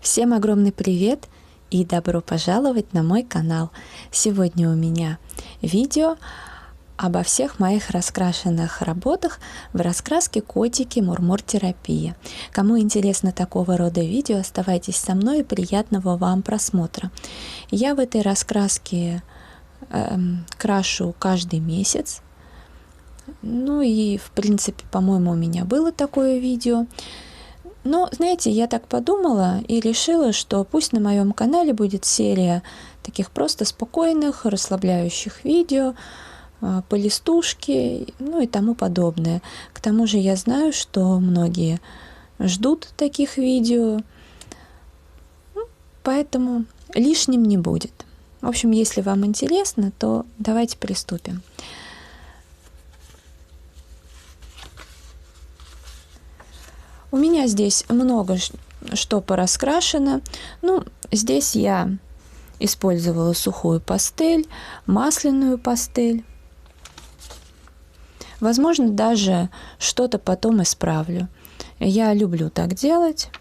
Всем огромный привет и добро пожаловать на мой канал. Сегодня у меня видео обо всех моих раскрашенных работах в раскраске котики Мурмур-терапия. Кому интересно такого рода видео, оставайтесь со мной и приятного вам просмотра. Я в этой раскраске крашу каждый месяц. Ну и в принципе, по-моему, у меня было такое видео. Но, знаете, я так подумала и решила, что пусть на моем канале будет серия таких просто спокойных, расслабляющих видео, по листушке, ну и тому подобное. К тому же я знаю, что многие ждут таких видео, поэтому лишним не будет. В общем, если вам интересно, то давайте приступим. У меня здесь много что пораскрашено. Ну, здесь я использовала сухую пастель, масляную пастель. Возможно, даже что-то потом исправлю. Я люблю так делать.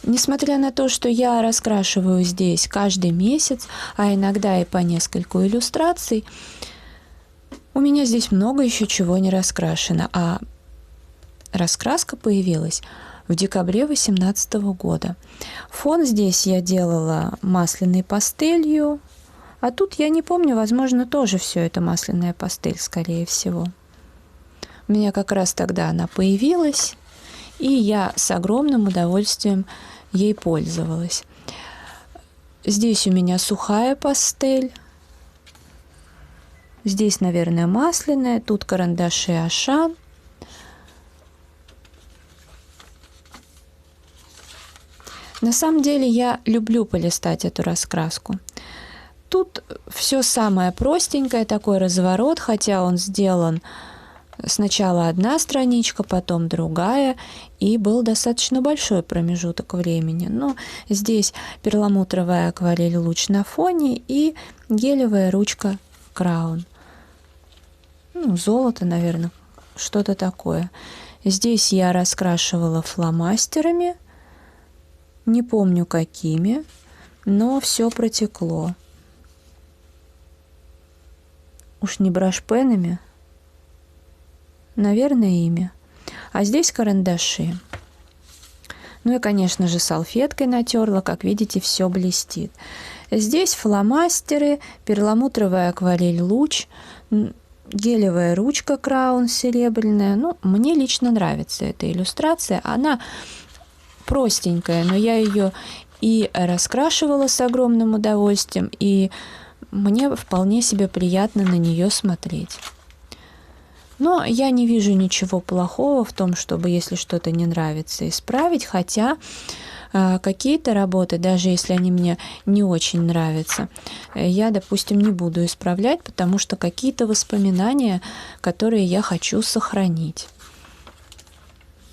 Несмотря на то, что я раскрашиваю здесь каждый месяц, а иногда и по нескольку иллюстраций, у меня здесь много еще чего не раскрашено, а раскраска появилась в декабре 2018 года. Фон здесь я делала масляной пастелью, а тут я не помню, возможно, тоже все это масляная пастель, скорее всего. У меня как раз тогда она появилась, и я с огромным удовольствием ей пользовалась. Здесь у меня сухая пастель. Здесь, наверное, масляная, тут карандаши Ашан. На самом деле я люблю полистать эту раскраску. Тут все самое простенькое, такой разворот, хотя он сделан сначала одна страничка, потом другая, и был достаточно большой промежуток времени. Но здесь перламутровая акварель луч на фоне и гелевая ручка Краун. Ну, золото, наверное, что-то такое. Здесь я раскрашивала фломастерами, не помню какими, но все протекло. Уж не брашпенами, наверное, ими. А здесь карандаши. Ну и, конечно же, салфеткой натерла, как видите, все блестит. Здесь фломастеры, перламутровая акварель луч, гелевая ручка Краун серебряная. Ну, мне лично нравится эта иллюстрация. Она простенькая, но я ее и раскрашивала с огромным удовольствием, и мне вполне себе приятно на нее смотреть. Но я не вижу ничего плохого в том, чтобы, если что-то не нравится, исправить, хотя какие-то работы, даже если они мне не очень нравятся, я, допустим, не буду исправлять, потому что какие-то воспоминания, которые я хочу сохранить.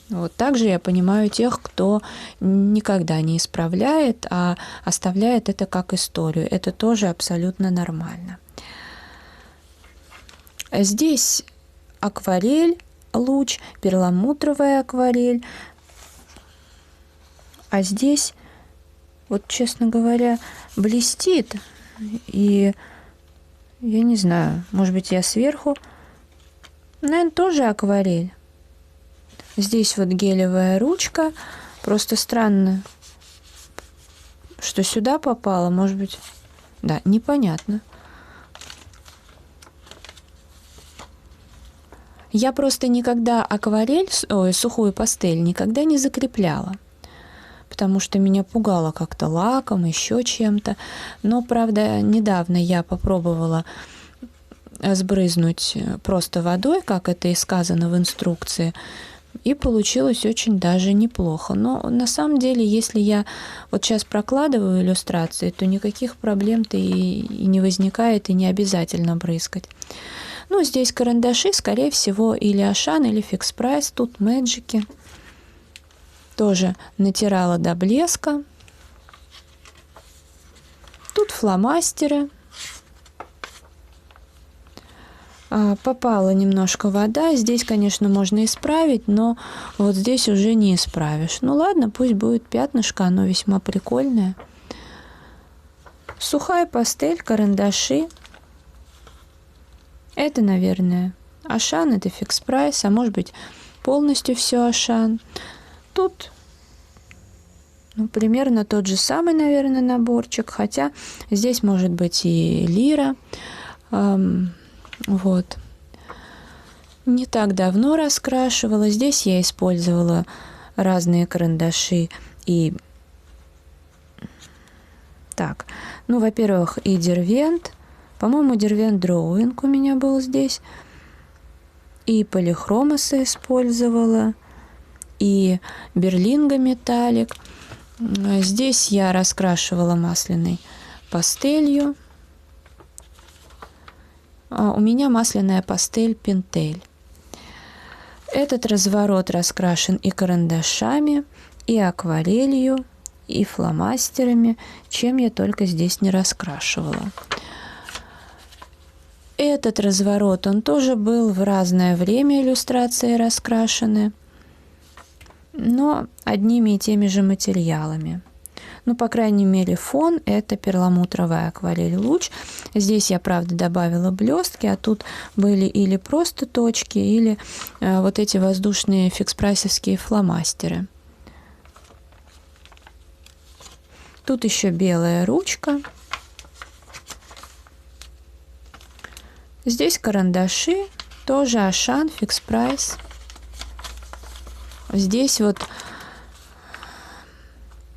Вот также я понимаю тех, кто никогда не исправляет, а оставляет это как историю. Это тоже абсолютно нормально. Здесь акварель, луч, перламутровая акварель. А здесь, вот, честно говоря, блестит. И я не знаю, может быть, я сверху. Наверное, тоже акварель. Здесь вот гелевая ручка. Просто странно, что сюда попало. Может быть, да, непонятно. Я просто никогда акварель, сухую пастель никогда не закрепляла, потому что меня пугало как-то лаком, еще чем-то. Но, правда, недавно я попробовала сбрызнуть просто водой, как это и сказано в инструкции, и получилось очень даже неплохо. Но на самом деле, если я вот сейчас прокладываю иллюстрации, то никаких проблем-то и не возникает, и не обязательно брызгать. Ну, здесь карандаши, скорее всего, или Ашан, или Fix Price, тут Мэджики. Тоже натирала до блеска. Тут фломастеры. Попала немножко вода. Здесь, конечно, можно исправить, но вот здесь уже не исправишь. Ну ладно, пусть будет пятнышко, оно весьма прикольное. Сухая пастель, карандаши. Это, наверное, Ашан, это фикс прайс, а может быть полностью все Ашан. Тут примерно тот же самый, наверное, наборчик, хотя здесь может быть и лира. Вот. Не так давно раскрашивала. Здесь я использовала разные карандаши и... Так, ну, во-первых, и Дервент. По-моему, Дервент Дроуинг у меня был здесь. И Полихромоса использовала. И Берлинга Металлик. Здесь я раскрашивала масляной пастелью. У меня масляная пастель Пентель. Этот разворот раскрашен и карандашами, и акварелью, и фломастерами, чем я только здесь не раскрашивала. Этот разворот, он тоже был в разное время иллюстрации раскрашены, но одними и теми же материалами. Ну, по крайней мере, фон – это перламутровая акварель луч. Здесь я, правда, добавила блестки, а тут были или просто точки, или вот эти воздушные фикс-прайсовские фломастеры. Тут еще белая ручка. Здесь карандаши, тоже Ашан, фикс-прайс. Здесь вот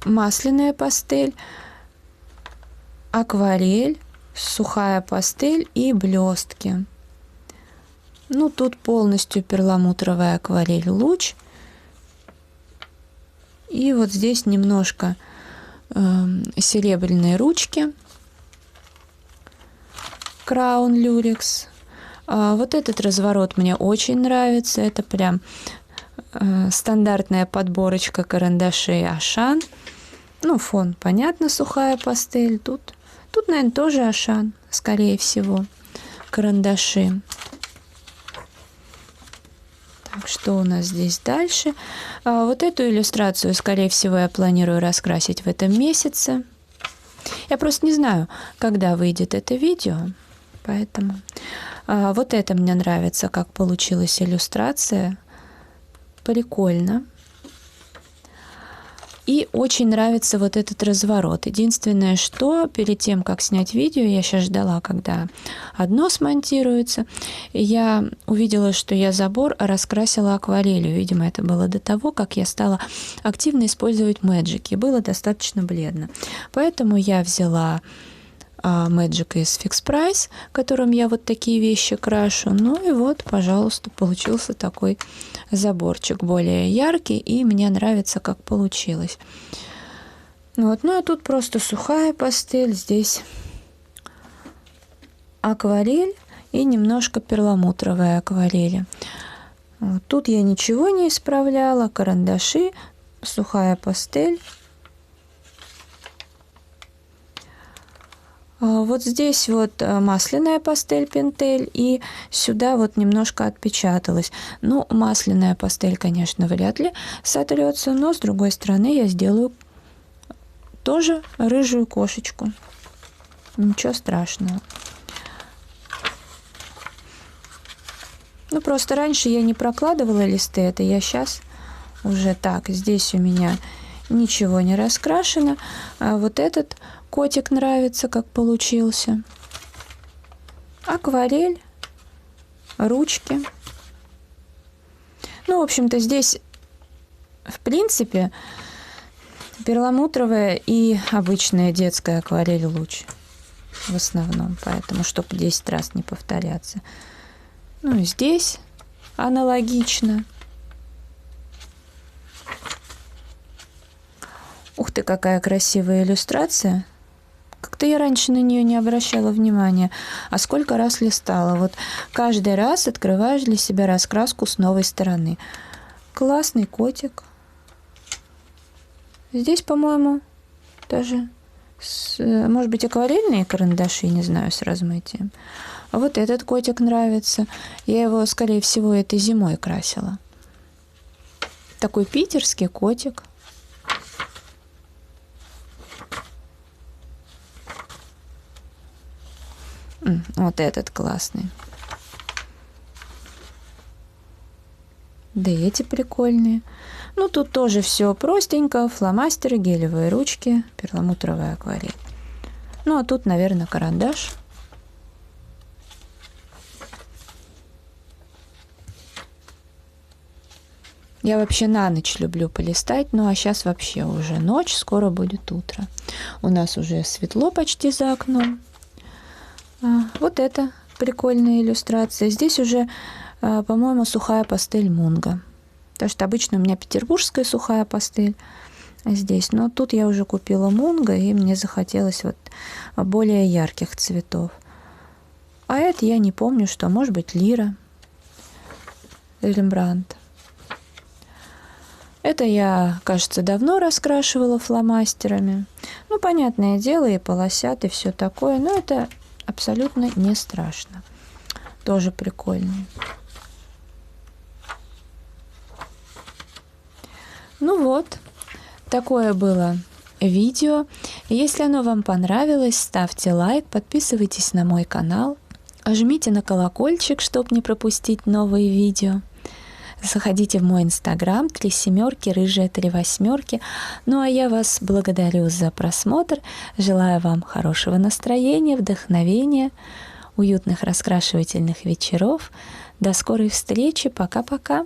масляная пастель, акварель, сухая пастель и блестки. Ну, тут полностью перламутровая акварель луч. И вот здесь немножко серебряной ручки. Краун Люрекс. Вот этот разворот мне очень нравится. Это прям стандартная подборочка карандашей Ашан. Ну, фон, понятно, сухая пастель. Тут, наверное, тоже Ашан, скорее всего, карандаши. Так, что у нас здесь дальше? Вот эту иллюстрацию, скорее всего, я планирую раскрасить в этом месяце. Я просто не знаю, когда выйдет это видео, поэтому... Вот это мне нравится, как получилась иллюстрация. Прикольно. И очень нравится вот этот разворот. Единственное, что перед тем, как снять видео, я сейчас ждала, когда одно смонтируется, я увидела, что я забор раскрасила акварелью. Видимо, это было до того, как я стала активно использовать Magic. И было достаточно бледно. Поэтому я взяла Magic из Fix Price, которым я вот такие вещи крашу. Ну и вот, пожалуйста, получился такой заборчик более яркий, и мне нравится, как получилось. Вот. Ну а тут просто сухая пастель, здесь акварель и немножко перламутровой акварели. Вот. Тут я ничего не исправляла, карандаши, сухая пастель. Вот здесь вот масляная пастель Пентель, и сюда вот немножко отпечаталась. Ну, масляная пастель, конечно, вряд ли сотрется, но с другой стороны я сделаю тоже рыжую кошечку. Ничего страшного. Ну, просто раньше я не прокладывала листы, это я сейчас уже так. Здесь у меня ничего не раскрашено, а вот этот котик нравится, как получился. Акварель, ручки. Ну, в общем-то, здесь, в принципе, перламутровая и обычная детская акварель луч. В основном, поэтому, чтобы 10 раз не повторяться. Ну, и здесь аналогично. Ух ты, какая красивая иллюстрация. Как-то я раньше на нее не обращала внимания. А сколько раз листала. Вот каждый раз открываешь для себя раскраску с новой стороны. Классный котик. Здесь, по-моему, даже, может быть, акварельные карандаши, не знаю, с размытием. А вот этот котик нравится. Я его, скорее всего, этой зимой красила. Такой питерский котик. Вот этот классный. Да и эти прикольные. Ну, тут тоже все простенько. Фломастеры, гелевые ручки, перламутровая акварель. Ну, а тут, наверное, карандаш. Я вообще на ночь люблю полистать, ну а сейчас вообще уже ночь, скоро будет утро. У нас уже светло почти за окном. Вот это прикольная иллюстрация. Здесь уже, по-моему, сухая пастель Мунга. Потому что обычно у меня петербургская сухая пастель здесь. Но тут я уже купила Мунга, и мне захотелось вот более ярких цветов. А это я не помню, что, может быть, Лира, Рембрандт. Это я, кажется, давно раскрашивала фломастерами. Ну, понятное дело, и полосят, и все такое, но это абсолютно не страшно. Тоже прикольно. Ну вот, такое было видео. Если оно вам понравилось, ставьте лайк, подписывайтесь на мой канал, жмите на колокольчик, чтобы не пропустить новые видео. Заходите в мой инстаграм 3 семерки, рыжая 3 восьмерки. Ну а я вас благодарю за просмотр. Желаю вам хорошего настроения, вдохновения, уютных раскрашивательных вечеров. До скорой встречи. Пока-пока.